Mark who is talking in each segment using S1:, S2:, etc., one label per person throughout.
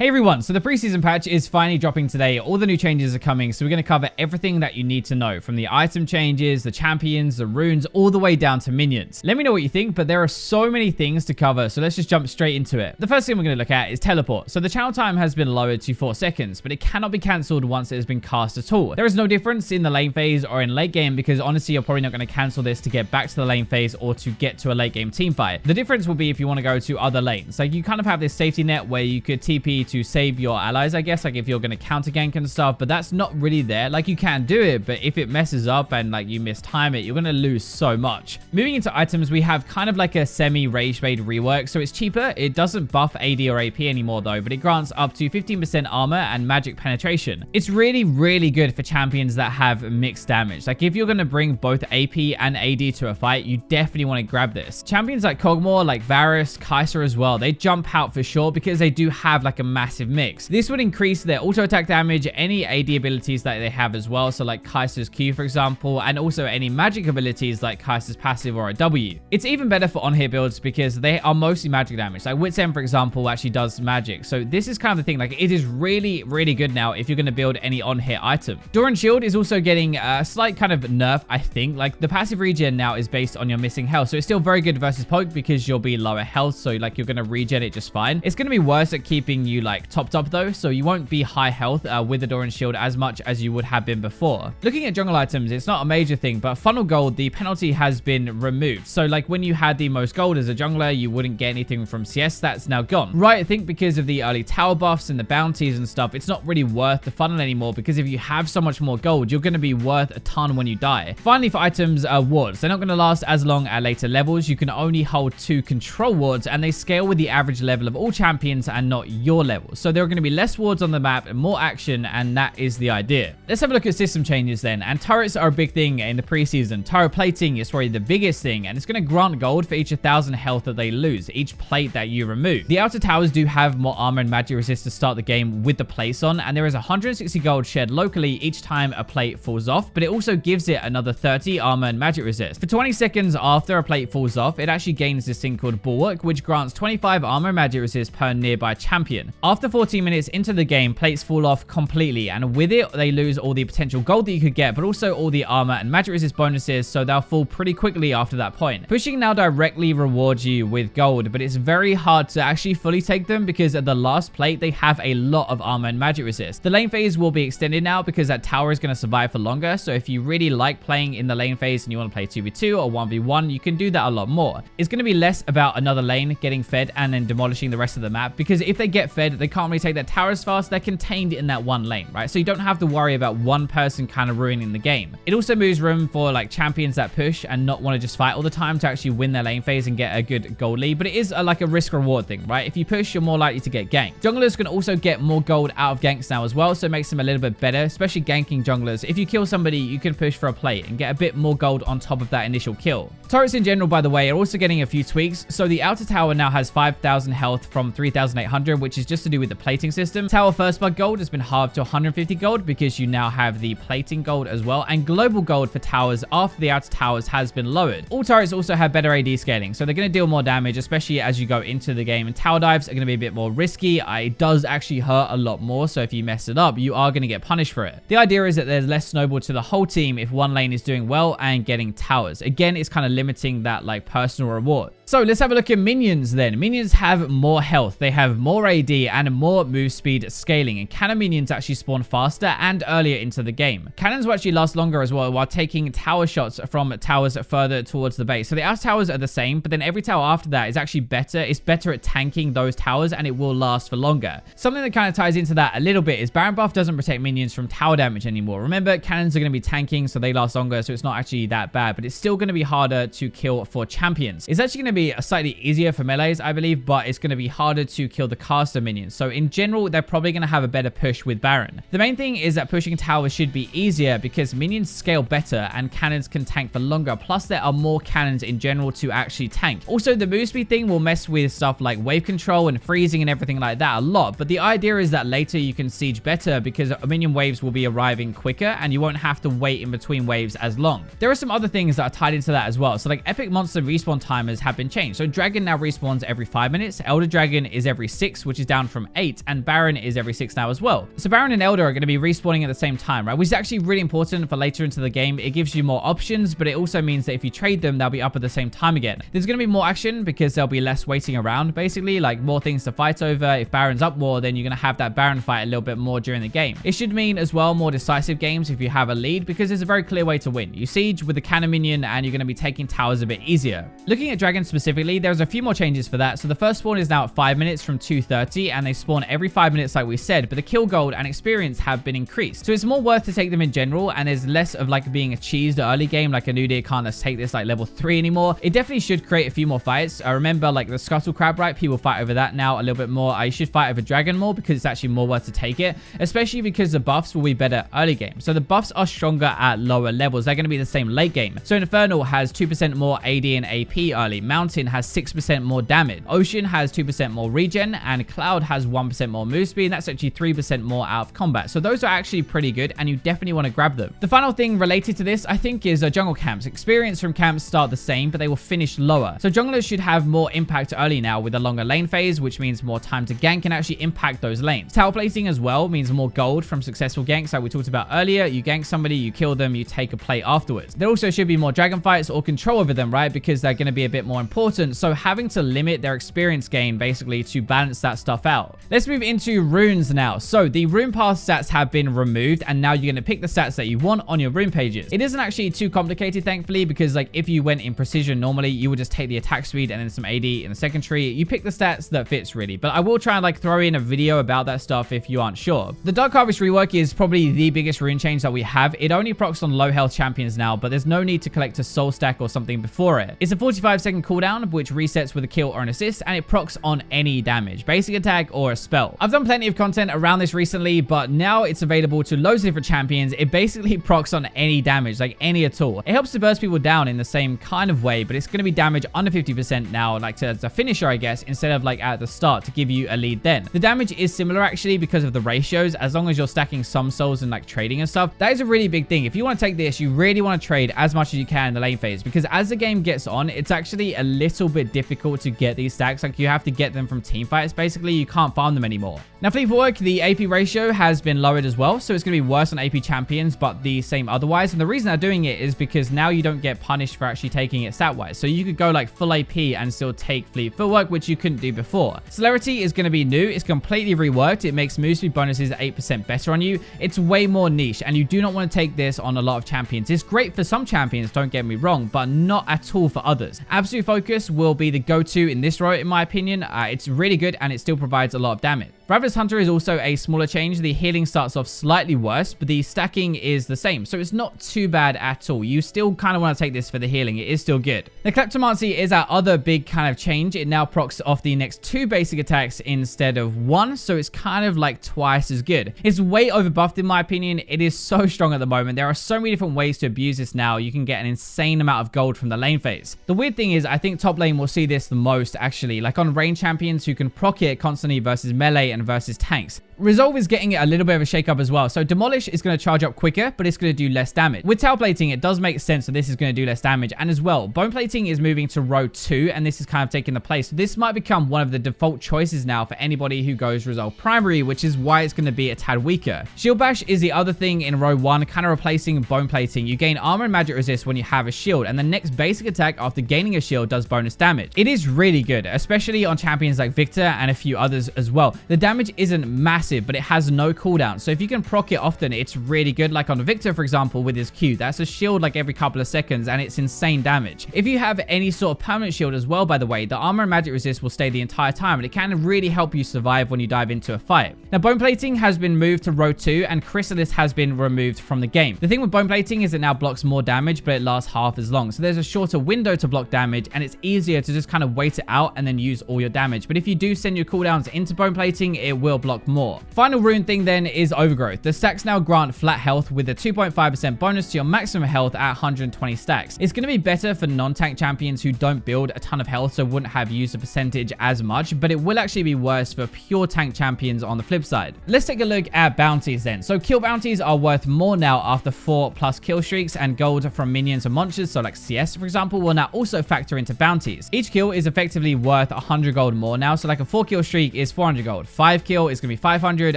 S1: Hey everyone, so the preseason patch is finally dropping today. All the new changes are coming, so we're going to cover everything that you need to know, from the item changes, the champions, the runes, all the way down to minions. Let me know what you think, but there are so many things to cover, so let's just jump straight into it. The first thing we're going to look at is teleport. So the channel time has been lowered to 4 seconds, but it cannot be cancelled once it has been cast at all. There is no difference in the lane phase or in late game, because honestly, you're probably not going to cancel this to get back to the lane phase or to get to a late game team fight. The difference will be if you want to go to other lanes. Like, you kind of have this safety net where you could TP to save your allies, I guess, like if you're going to counter gank and stuff, but that's not really there. Like, you can do it, but if it messes up and like you mistime it, you're going to lose so much. Moving into items, we have kind of like a semi rage bait rework, so it's cheaper. It doesn't buff AD or AP anymore though, but it grants up to 15% armor and magic penetration. It's really good for champions that have mixed damage. Like, if you're going to bring both AP and AD to a fight, you definitely want to grab this. Champions like Kog'Maw, like Varus, Kai'Sa as well, they jump out for sure because they do have like a massive mix. This would increase their auto attack damage, any AD abilities that they have as well, so like Kai'Sa's Q for example, and also any magic abilities like Kai'Sa's passive or a W. It's even better for on-hit builds because they are mostly magic damage. Like Wit's End for example actually does magic, so this is kind of the thing. Like, it is really good now if you're going to build any on-hit item. Doran Shield is also getting a slight kind of nerf, I think. Like, the passive regen now is based on your missing health, so it's still very good versus poke because you'll be lower health, so like you're going to regen it just fine. It's going to be worse at keeping you like topped up though, so you won't be high health with the Doran Shield as much as you would have been before. Looking at jungle items, it's not a major thing, but funnel gold, the penalty has been removed. So like when you had the most gold as a jungler, you wouldn't get anything from CS. That's now gone. Right, I think because of the early tower buffs and the bounties and stuff, it's not really worth the funnel anymore, because if you have so much more gold, you're going to be worth a ton when you die. Finally, for items, wards. They're not going to last as long at later levels. You can only hold 2 control wards, and they scale with the average level of all champions and not your level. So there are going to be less wards on the map and more action, and that is the idea. Let's have a look at system changes then. And turrets are a big thing in the preseason. Turret plating is probably the biggest thing, and it's going to grant gold for each 1,000 health that they lose, each plate that you remove. The outer towers do have more armor and magic resist to start the game with the plates on, and there is 160 gold shed locally each time a plate falls off, but it also gives it another 30 armor and magic resist. For 20 seconds after a plate falls off, it actually gains this thing called Bulwark, which grants 25 armor and magic resist per nearby champion. After 14 minutes into the game, plates fall off completely, and with it they lose all the potential gold that you could get, but also all the armor and magic resist bonuses, so they'll fall pretty quickly after that point. Pushing now directly rewards you with gold, but it's very hard to actually fully take them because at the last plate they have a lot of armor and magic resist. The lane phase will be extended now because that tower is going to survive for longer, so if you really like playing in the lane phase and you want to play 2v2 or 1v1, you can do that a lot more. It's going to be less about another lane getting fed and then demolishing the rest of the map, because if they get fed, they can't really take their towers fast. They're contained in that one lane, right? So you don't have to worry about one person kind of ruining the game. It also moves room for like champions that push and not want to just fight all the time to actually win their lane phase and get a good gold lead, but it is like a risk reward thing, right? If you push, you're more likely to get ganked. Junglers can also get more gold out of ganks now as well, so it makes them a little bit better, especially ganking junglers. If you kill somebody, you can push for a plate and get a bit more gold on top of that initial kill. Turrets in general, by the way, are also getting a few tweaks. So the outer tower now has 5,000 health from 3,800, which is just to do with the plating system. Tower first blood gold has been halved to 150 gold because you now have the plating gold as well, and global gold for towers after the outer towers has been lowered. All turrets also have better AD scaling, so they're going to deal more damage, especially as you go into the game, and tower dives are going to be a bit more risky. It does actually hurt a lot more, so if you mess it up, you are going to get punished for it. The idea is that there's less snowball to the whole team if one lane is doing well and getting towers. Again, it's kind of limiting that like personal reward. So let's have a look at minions then. Minions have more health, they have more AD and more move speed scaling, and cannon minions actually spawn faster and earlier into the game. Cannons will actually last longer as well while taking tower shots from towers further towards the base. So the outer towers are the same, but then every tower after that is actually better. It's better at tanking those towers, and it will last for longer. Something that kind of ties into that a little bit is Baron buff doesn't protect minions from tower damage anymore. Remember, cannons are going to be tanking, so they last longer, so it's not actually that bad, but it's still going to be harder to kill for champions. It's actually going to be slightly easier for melees, I believe, but it's going to be harder to kill the caster minions. So in general, they're probably going to have a better push with Baron. The main thing is that pushing towers should be easier because minions scale better and cannons can tank for longer. Plus, there are more cannons in general to actually tank. Also, the move speed thing will mess with stuff like wave control and freezing and everything like that a lot. But the idea is that later you can siege better because minion waves will be arriving quicker and you won't have to wait in between waves as long. There are some other things that are tied into that as well. So like epic monster respawn timers have been changed. So Dragon now respawns every 5 minutes, Elder Dragon is every 6, which is down from 8, and Baron is every 6 now as well. So Baron and Elder are going to be respawning at the same time, right? Which is actually really important for later into the game. It gives you more options, but it also means that if you trade them, they'll be up at the same time again. There's going to be more action because there'll be less waiting around, basically, like more things to fight over. If Baron's up more, then you're going to have that Baron fight a little bit more during the game. It should mean as well more decisive games if you have a lead, because there's a very clear way to win. You siege with the cannon minion and you're going to be taking towers a bit easier. Looking at Dragon specifically, there's a few more changes for that. So the first spawn is now at 5 minutes from 2:30, and they spawn every 5 minutes like we said, but the kill gold and experience have been increased. So it's more worth to take them in general, and there's less of like being a cheesed early game, like a new deer can't let's take this like level 3 anymore. It definitely should create a few more fights. I remember like the Scuttle Crab, right? People fight over that now a little bit more. I should fight over Dragon more because it's actually more worth to take it, especially because the buffs will be better early game. So the buffs are stronger at lower levels. They're going to be the same late game. So Infernal has 2% more AD and AP early. Mountain has 6% more damage. Ocean has 2% more regen, and Cloud has 1% more move speed, and that's actually 3% more out of combat. So those are actually pretty good, and you definitely want to grab them. The final thing related to this, I think, is jungle camps. Experience from camps start the same, but they will finish lower. So junglers should have more impact early now with a longer lane phase, which means more time to gank and actually impact those lanes. Tower plating as well means more gold from successful ganks like we talked about earlier. You gank somebody, you kill them, you take a play afterwards. There also should be more dragon fights or control over them, right? Because they're going to be a bit more important. So having to limit their experience gain basically to balance that stuff out. Let's move into runes now. So the rune path stats have been removed, and now you're going to pick the stats that you want on your rune pages. It isn't actually too complicated, thankfully, because like if you went in precision normally, you would just take the attack speed and then some AD in the second tree. You pick the stats that fits really, but I will try and like throw in a video about that stuff if you aren't sure. The Dark Harvest rework is probably the biggest rune change that we have. It only procs on low health champions now, but there's no need to collect a soul stack or something before it. It's a 45-second cooldown, which resets with a kill or an assist, and it procs on any damage, basic attack or a spell. I've done plenty of content around this recently, but now it's available to loads of different champions. It basically procs on any damage, like any at all. It helps to burst people down in the same kind of way, but it's going to be damage under 50% now, like as a finisher, I guess, instead of like at the start to give you a lead then. The damage is similar actually because of the ratios, as long as you're stacking some souls and like trading and stuff. That is a really big thing. If you want to take this, you really want to trade as much as you can in the lane phase, because as the game gets on, it's actually a little bit difficult to get these stacks. Like you have to get them from team fights, basically. You can't farm them anymore. Now, for Rework, the AP ratio has been lowered as well, so it's going to be worse on AP champions, but the same otherwise. And the reason they're doing it is because now you don't get punished for actually taking it stat-wise. So you could go like full AP and still take Fleet Footwork, which you couldn't do before. Celerity is going to be new. It's completely reworked. It makes move speed bonuses 8% better on you. It's way more niche, and you do not want to take this on a lot of champions. It's great for some champions, don't get me wrong, but not at all for others. Absolute Focus will be the go-to in this row, in my opinion. It's really good, and it still provides a lot of damage. Ravenous Hunter is also a smaller change. The healing starts off slightly worse, but the stacking is the same, so it's not too bad at all. You still kind of want to take this for the healing. It is still good. The Kleptomancy is our other big kind of change. It now procs off the next 2 basic attacks instead of 1, so it's kind of like twice as good. It's way overbuffed in my opinion. It is so strong at the moment. There are so many different ways to abuse this now. You can get an insane amount of gold from the lane phase. The weird thing is, I think top lane will see this the most actually, like on range champions who can proc it constantly versus melee and versus tanks. Resolve is getting a little bit of a shake up as well. So Demolish is going to charge up quicker, but it's going to do less damage. With Tower Plating, it does make sense that this is going to do less damage. And as well, Bone Plating is moving to row 2, and this is kind of taking the place. So this might become one of the default choices now for anybody who goes Resolve Primary, which is why it's going to be a tad weaker. Shield Bash is the other thing in row 1, kind of replacing Bone Plating. You gain armor and magic resist when you have a shield, and the next basic attack after gaining a shield does bonus damage. It is really good, especially on champions like Victor and a few others as well. The damage isn't massive, but it has no cooldown. So if you can proc it often, it's really good. Like on Victor, for example, with his Q, that's a shield like every couple of seconds, and it's insane damage. If you have any sort of permanent shield as well, by the way, the armor and magic resist will stay the entire time, and it can really help you survive when you dive into a fight. Now, Bone Plating has been moved to row 2, and Chrysalis has been removed from the game. The thing with Bone Plating is it now blocks more damage, but it lasts half as long. So there's a shorter window to block damage, and it's easier to just kind of wait it out and then use all your damage. But if you do send your cooldowns into Bone Plating, it will block more. well. Final rune thing then is overgrowth. The stacks now grant flat health with a 2.5% bonus to your maximum health at 120 stacks. It's going to be better for non-tank champions who don't build a ton of health, so wouldn't have user percentage as much, but it will actually be worse for pure tank champions on the flip side. Let's take a look at bounties then. So kill bounties are worth more now after 4+ kill streaks, and gold from minions and monsters, so like CS for example, will now also factor into bounties. Each kill is effectively worth 100 gold more now, so like a 4-kill streak is 400 gold, 5 kill is going to be 500,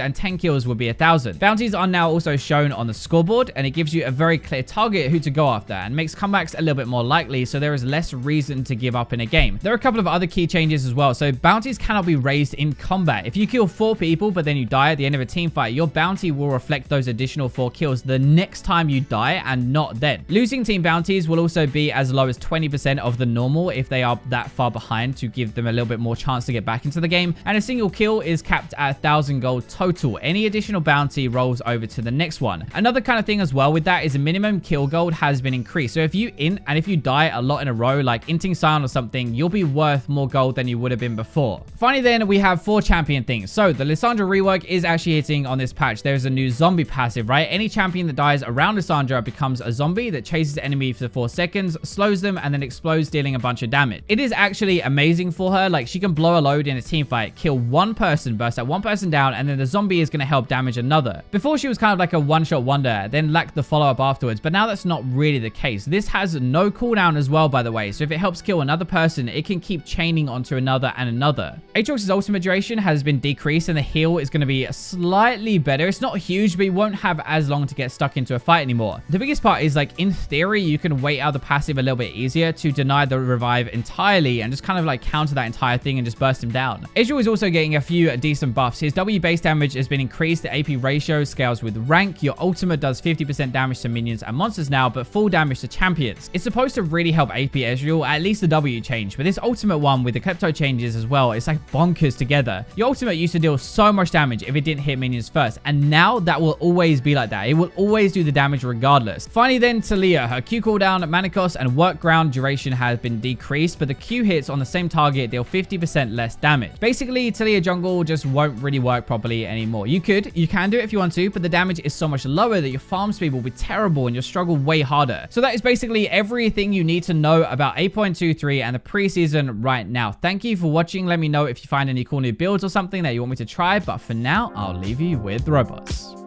S1: and 10 kills will be 1,000. Bounties are now also shown on the scoreboard, and it gives you a very clear target who to go after and makes comebacks a little bit more likely, so there is less reason to give up in a game. There are a couple of other key changes as well. So bounties cannot be raised in combat. If you kill 4 people but then you die at the end of a team fight, your bounty will reflect those additional 4 kills the next time you die and not then. Losing team bounties will also be as low as 20% of the normal if they are that far behind, to give them a little bit more chance to get back into the game, and a single kill is capped at 1,000 gold total. Any additional bounty rolls over to the next one. Another kind of thing as well with that is a minimum kill gold has been increased. So if you int and if you die a lot in a row, like inting Sion or something, you'll be worth more gold than you would have been before. Finally then, we have 4 champion things. So the Lissandra rework is actually hitting on this patch. There's a new zombie passive, right? Any champion that dies around Lissandra becomes a zombie that chases enemy for 4 seconds, slows them, and then explodes, dealing a bunch of damage. It is actually amazing for her. Like, she can blow a load in a team fight, kill one person, burst that one person down, and then the zombie is going to help damage another. Before, she was kind of like a one-shot wonder, then lacked the follow-up afterwards, but now that's not really the case. This has no cooldown as well, by the way, so if it helps kill another person, it can keep chaining onto another and another. Aatrox's ultimate duration has been decreased, and the heal is going to be slightly better. It's not huge, but you won't have as long to get stuck into a fight anymore. The biggest part is, like, in theory, you can wait out the passive a little bit easier to deny the revive entirely and just kind of like counter that entire thing and just burst him down. Israel is also getting a few decent buffs. His W base damage has been increased. The AP ratio scales with rank. Your ultimate does 50% damage to minions and monsters now, but full damage to champions. It's supposed to really help AP Israel, at least the W change, but this ultimate one with the klepto changes as well, it's like bonkers together. Your ultimate used to deal so much damage if it didn't hit minions first, and now that will always be like that. It will always do the damage regardless. Finally then, Talia, her Q cooldown, mana cost, and work ground duration has been decreased, but the Q hits on the same target deal 50% less damage. Basically, Talia jungle just won't really work properly anymore. You can do it if you want to, but the damage is so much lower that your farm speed will be terrible and you'll struggle way harder. So that is basically everything you need to know about 8.23 and the preseason right now. Thank you for watching. Let me know if you find any cool new builds or something that you want me to try, but for now, I'll leave you with the robots.